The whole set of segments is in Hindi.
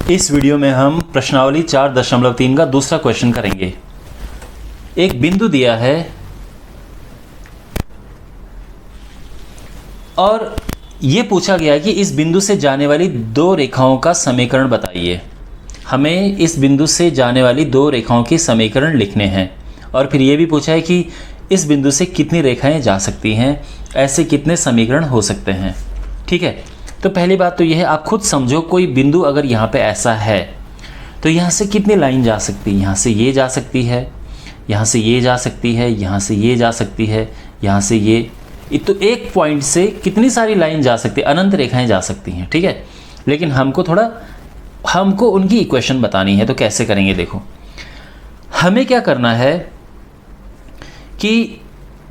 इस वीडियो में हम प्रश्नावली 4.3 का दूसरा क्वेश्चन करेंगे। एक बिंदु दिया है और ये पूछा गया है कि इस बिंदु से जाने वाली दो रेखाओं का समीकरण बताइए। हमें इस बिंदु से जाने वाली दो रेखाओं के समीकरण लिखने हैं और फिर ये भी पूछा है कि इस बिंदु से कितनी रेखाएं जा सकती हैं, ऐसे कितने समीकरण हो सकते हैं। ठीक है, तो पहली बात तो यह है, आप खुद समझो कोई बिंदु अगर यहाँ पे ऐसा है तो यहाँ से कितनी लाइन जा सकती है। यहाँ से ये जा सकती है, यहाँ से ये जा सकती है, यहाँ से ये जा सकती है, यहाँ से ये, तो एक पॉइंट से कितनी सारी लाइन जा सकती है, अनंत रेखाएं जा सकती हैं। ठीक है, लेकिन हमको उनकी इक्वेशन बतानी है। तो कैसे करेंगे, देखो हमें क्या करना है कि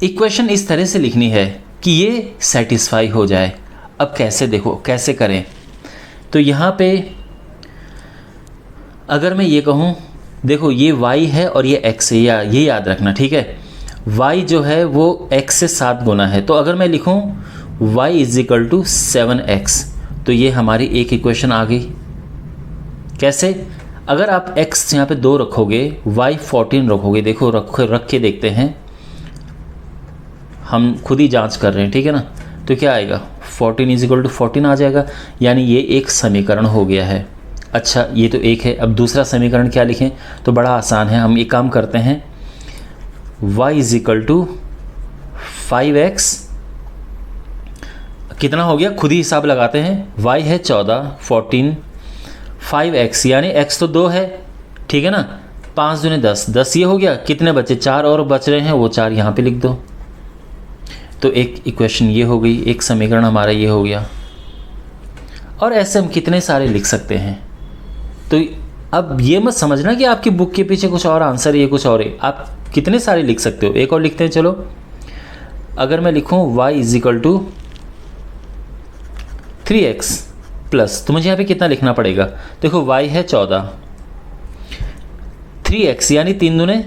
इक्वेशन इस तरह से लिखनी है कि ये सेटिस्फाई हो जाए। अब कैसे, देखो कैसे करें। तो यहाँ पे अगर मैं ये कहूँ, देखो ये y है और ये x है, या ये याद रखना। ठीक है, y जो है वो x से 7 गुना है। तो अगर मैं लिखूँ y = 7x, तो ये हमारी एक इक्वेशन आ गई। कैसे, अगर आप x यहाँ पे 2 रखोगे, y 14 रखोगे, देखो रख के देखते हैं, हम खुद ही जांच कर रहे हैं। ठीक है ना, तो क्या आएगा, 14 = 14 आ जाएगा, यानी ये एक समीकरण हो गया है। अच्छा, ये तो एक है। अब दूसरा समीकरण क्या लिखें, तो बड़ा आसान है, हम एक काम करते हैं, y = 5x, कितना हो गया खुद ही हिसाब लगाते हैं। y है 14, 14, 5x यानी x तो 2 है। ठीक है ना, 5 दूने 10, 10 ये हो गया, कितने बचे, 4 और बच रहे हैं, वो 4 यहाँ पे लिख दो। तो एक इक्वेशन ये हो गई, एक समीकरण हमारा ये हो गया। और ऐसे हम कितने सारे लिख सकते हैं। तो अब ये मत समझना कि आपकी बुक के पीछे कुछ और आंसर है, ये कुछ और है। आप कितने सारे लिख सकते हो। एक और लिखते हैं, चलो अगर मैं लिखूं y = 3x प्लस, तो मुझे यहाँ पे कितना लिखना पड़ेगा, देखो y है 14, 3x यानी 3 दूने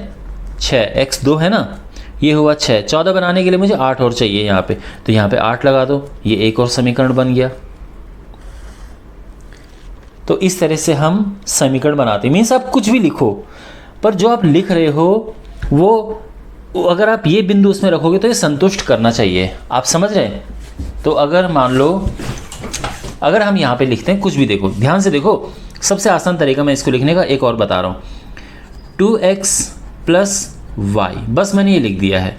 6, x 2 है ना, ये हुआ 6, 14 बनाने के लिए मुझे 8 और चाहिए यहाँ पे, तो यहाँ पे 8 लगा दो, ये एक और समीकरण बन गया। तो इस तरह से हम समीकरण बनाते हैं। मीन्स आप कुछ भी लिखो, पर जो आप लिख रहे हो वो अगर आप ये बिंदु उसमें रखोगे तो ये संतुष्ट करना चाहिए। आप समझ रहे हैं। तो अगर मान लो, अगर हम यहाँ पे लिखते हैं कुछ भी, देखो ध्यान से देखो, सबसे आसान तरीका मैं इसको लिखने का एक और बता रहा हूँ, 2x + y, बस मैंने ये लिख दिया है।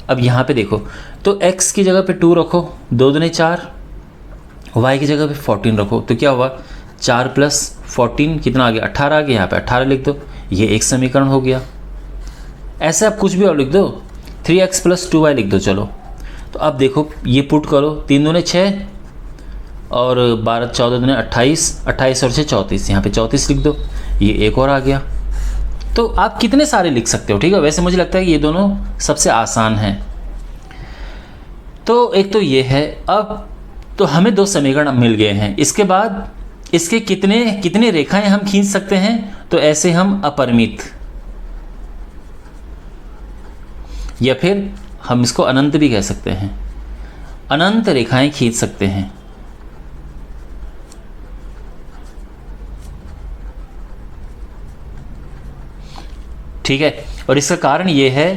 अब यहाँ पे देखो, तो x की जगह पे 2 रखो, 2 दूने 4, y की जगह पे 14 रखो, तो क्या हुआ, 4 + 14 कितना आ गया, 18 आ गया। यहाँ पे 18 लिख दो, ये एक समीकरण हो गया। ऐसे आप कुछ भी और लिख दो, 3x + 2y लिख दो। चलो, तो अब देखो ये पुट करो, 3 दूने 6 और 12, 14 दूने 28, 28 और 6 34, यहाँ पे 34 लिख दो, ये एक और आ गया। तो आप कितने सारे लिख सकते हो। ठीक है, वैसे मुझे लगता है कि ये दोनों सबसे आसान हैं। तो एक तो ये है। अब तो हमें 2 समीकरण मिल गए हैं। इसके बाद इसके कितने रेखाएं हम खींच सकते हैं, तो ऐसे हम अपरिमित, या फिर हम इसको अनंत भी कह सकते हैं, अनंत रेखाएं खींच सकते हैं। ठीक है, और इसका कारण ये है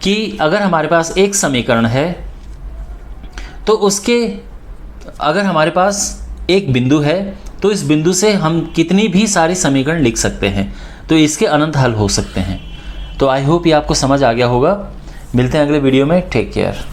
कि अगर हमारे पास एक समीकरण है तो उसके, अगर हमारे पास एक बिंदु है तो इस बिंदु से हम कितनी भी सारी समीकरण लिख सकते हैं, तो इसके अनंत हल हो सकते हैं। तो आई होप ये आपको समझ आ गया होगा। मिलते हैं अगले वीडियो में। Take care.